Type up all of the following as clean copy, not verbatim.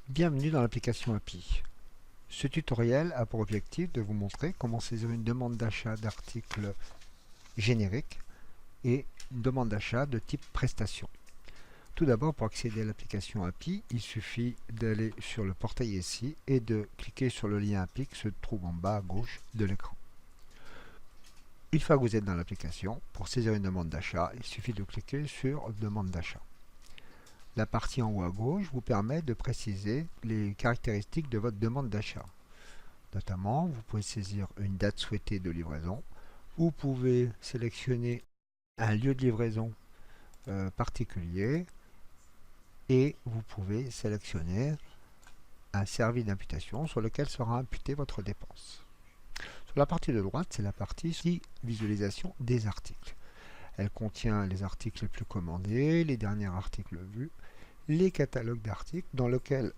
Bienvenue dans l'application API. Ce tutoriel a pour objectif de vous montrer comment saisir une demande d'achat d'articles génériques et une demande d'achat de type prestation. Tout d'abord, pour accéder à l'application API, il suffit d'aller sur le portail ici et de cliquer sur le lien API qui se trouve en bas à gauche de l'écran. Une fois que vous êtes dans l'application, pour saisir une demande d'achat, il suffit de cliquer sur demande d'achat. La partie en haut à gauche vous permet de préciser les caractéristiques de votre demande d'achat. Notamment, vous pouvez saisir une date souhaitée de livraison, vous pouvez sélectionner un lieu de livraison particulier et vous pouvez sélectionner un service d'imputation sur lequel sera imputée votre dépense. Sur la partie de droite, c'est la partie visualisation des articles. Elle contient les articles les plus commandés, les derniers articles vus, les catalogues d'articles dans lesquels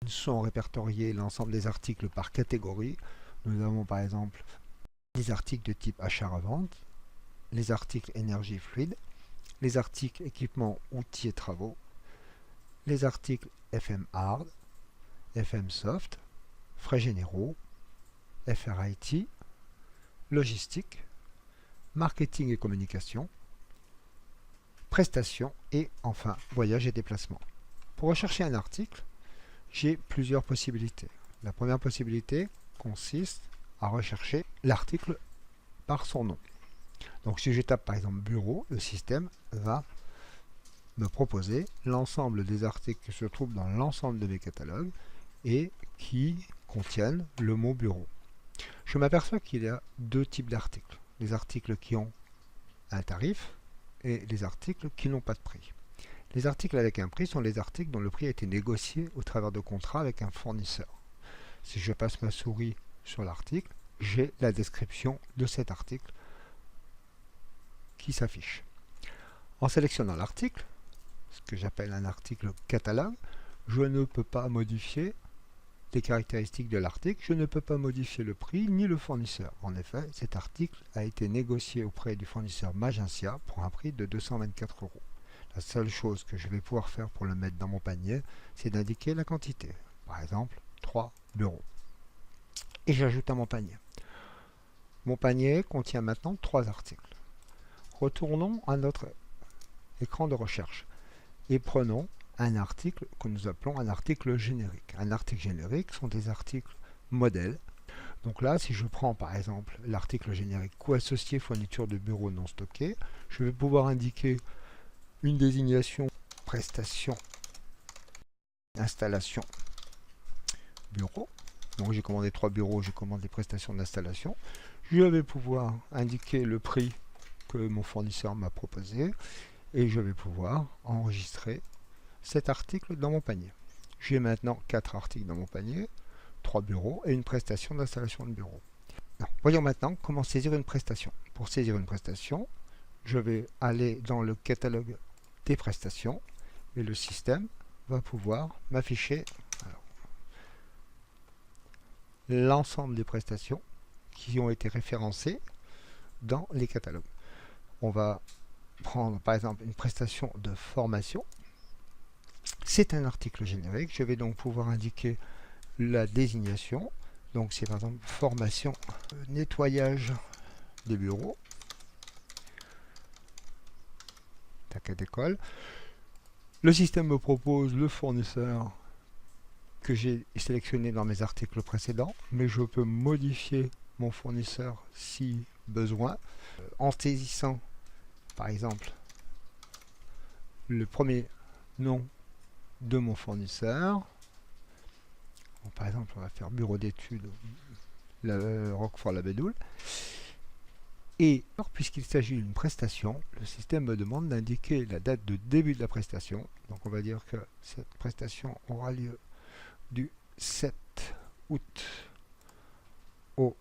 sont répertoriés l'ensemble des articles par catégorie. Nous avons par exemple les articles de type achat-revente, les articles énergie fluide, les articles équipements, outils et travaux, les articles FM hard, FM soft, frais généraux, FRIT, logistique, marketing et communication, prestations et enfin voyage et déplacement. Pour rechercher un article, j'ai plusieurs possibilités. La première possibilité consiste à rechercher l'article par son nom. Donc si je tape par exemple bureau, le système va me proposer l'ensemble des articles qui se trouvent dans l'ensemble de mes catalogues et qui contiennent le mot bureau. Je m'aperçois qu'il y a deux types d'articles. Les articles qui ont un tarif et les articles qui n'ont pas de prix. Les articles avec un prix sont les articles dont le prix a été négocié au travers de contrats avec un fournisseur. Si je passe ma souris sur l'article, j'ai la description de cet article qui s'affiche. En sélectionnant l'article, ce que j'appelle un article catalogue, je ne peux pas modifier les caractéristiques de l'article, je ne peux pas modifier le prix ni le fournisseur. En effet, cet article a été négocié auprès du fournisseur Magencia pour un prix de 224 €. La seule chose que je vais pouvoir faire pour le mettre dans mon panier, c'est d'indiquer la quantité. Par exemple, 3 bureaux. Et j'ajoute à mon panier. Mon panier contient maintenant 3 articles. Retournons à notre écran de recherche et prenons un article que nous appelons un article générique. Un article générique sont des articles modèles. Donc là, si je prends par exemple l'article générique coût associé fourniture de bureaux non stockés, je vais pouvoir indiquer une désignation prestation installation bureau. Donc j'ai commandé 3 bureaux, je commande les prestations d'installation. Je vais pouvoir indiquer le prix que mon fournisseur m'a proposé et je vais pouvoir enregistrer cet article dans mon panier. J'ai maintenant 4 articles dans mon panier, 3 bureaux et une prestation d'installation de bureau. Voyons maintenant comment saisir une prestation. Pour saisir une prestation, je vais aller dans le catalogue des prestations et le système va pouvoir m'afficher l'ensemble des prestations qui ont été référencées dans les catalogues. On va prendre par exemple une prestation de formation. C'est un article générique. Je vais donc pouvoir indiquer la désignation. Donc c'est par exemple formation nettoyage des bureaux. Tac d'école. Le système me propose le fournisseur que j'ai sélectionné dans mes articles précédents, mais je peux modifier mon fournisseur si besoin en saisissant par exemple le premier nom de mon fournisseur. Bon, par exemple, on va faire bureau d'études Roquefort-la-Bédoule. Et puisqu'il s'agit d'une prestation, le système me demande d'indiquer la date de début de la prestation. Donc on va dire que cette prestation aura lieu du 7 août au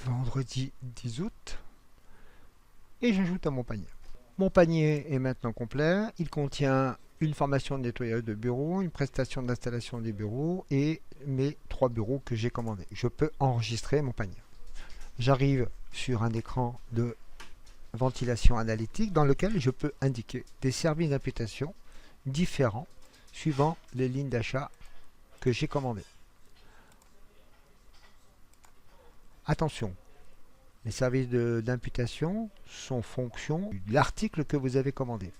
vendredi 10 août. Et j'ajoute à mon panier. Mon panier est maintenant complet. Il contient une formation de nettoyage de bureau, une prestation d'installation des bureaux et mes 3 bureaux que j'ai commandés. Je peux enregistrer mon panier. J'arrive sur un écran de ventilation analytique dans lequel je peux indiquer des services d'imputation différents suivant les lignes d'achat que j'ai commandées. Attention, les services d'imputation sont fonction de l'article que vous avez commandé.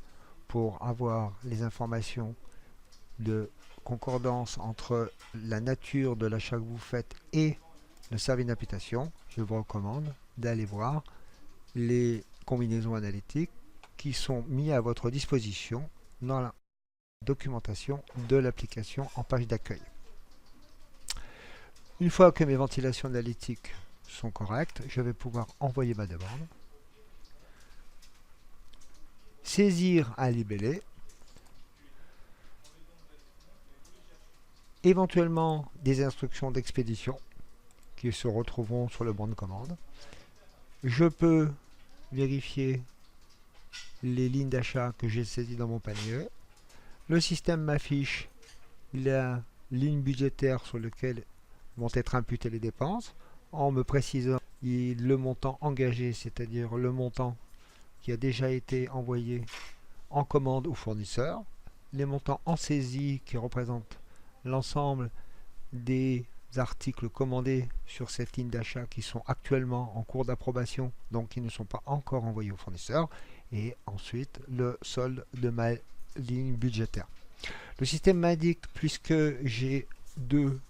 Pour avoir les informations de concordance entre la nature de l'achat que vous faites et le service d'imputation, je vous recommande d'aller voir les combinaisons analytiques qui sont mis à votre disposition dans la documentation de l'application en page d'accueil. Une fois que mes ventilations analytiques sont correctes, je vais pouvoir envoyer ma demande, saisir un libellé, éventuellement des instructions d'expédition qui se retrouveront sur le bon de commande. Je peux vérifier les lignes d'achat que j'ai saisies dans mon panier. Le système m'affiche la ligne budgétaire sur laquelle vont être imputées les dépenses en me précisant le montant engagé, c'est-à-dire le montant qui a déjà été envoyé en commande au fournisseur, les montants en saisie qui représentent l'ensemble des articles commandés sur cette ligne d'achat qui sont actuellement en cours d'approbation, donc qui ne sont pas encore envoyés au fournisseur, et ensuite le solde de ma ligne budgétaire. Le système m'indique, puisque j'ai deux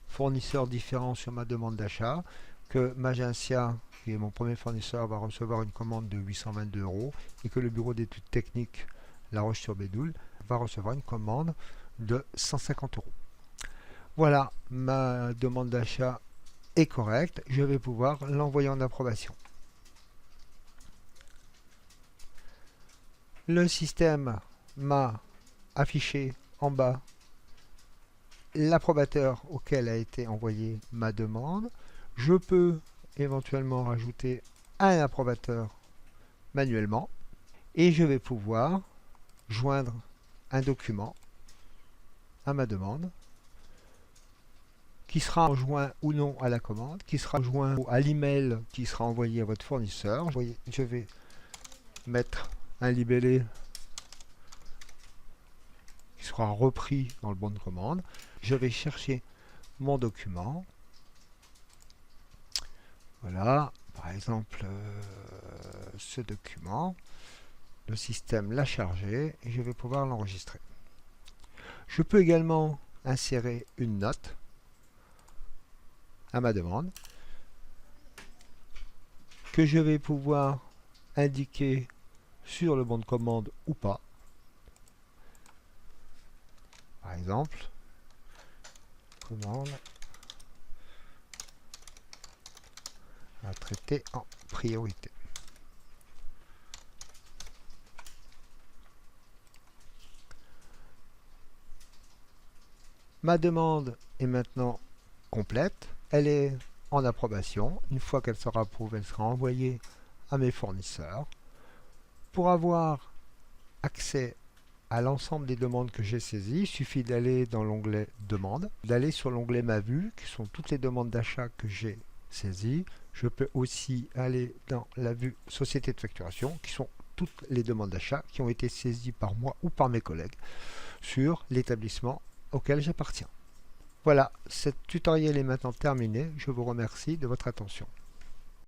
fournisseurs différents sur ma demande d'achat, que Magencia, qui est mon premier fournisseur, va recevoir une commande de 822 € et que le bureau d'études techniques La Roche-sur-Bédoul va recevoir une commande de 150 €. Voilà, ma demande d'achat est correcte. Je vais pouvoir l'envoyer en approbation. Le système m'a affiché en bas l'approbateur auquel a été envoyée ma demande. Je peux éventuellement rajouter un approbateur manuellement et je vais pouvoir joindre un document à ma demande qui sera joint ou non à la commande, qui sera joint à l'email qui sera envoyé à votre fournisseur. Vous voyez, je vais mettre un libellé qui sera repris dans le bon de commande. Je vais chercher mon document. Voilà, par exemple, ce document, le système l'a chargé et je vais pouvoir l'enregistrer. Je peux également insérer une note à ma demande que je vais pouvoir indiquer sur le bon de commande ou pas. Par exemple, commande à traiter en priorité. Ma demande est maintenant complète. Elle est en approbation. Une fois qu'elle sera approuvée, elle sera envoyée à mes fournisseurs. Pour avoir accès à l'ensemble des demandes que j'ai saisies, il suffit d'aller dans l'onglet Demande, d'aller sur l'onglet Ma vue, qui sont toutes les demandes d'achat que j'ai saisies. Je peux aussi aller dans la vue Société de facturation, qui sont toutes les demandes d'achat qui ont été saisies par moi ou par mes collègues sur l'établissement auquel j'appartiens. Voilà, ce tutoriel est maintenant terminé. Je vous remercie de votre attention.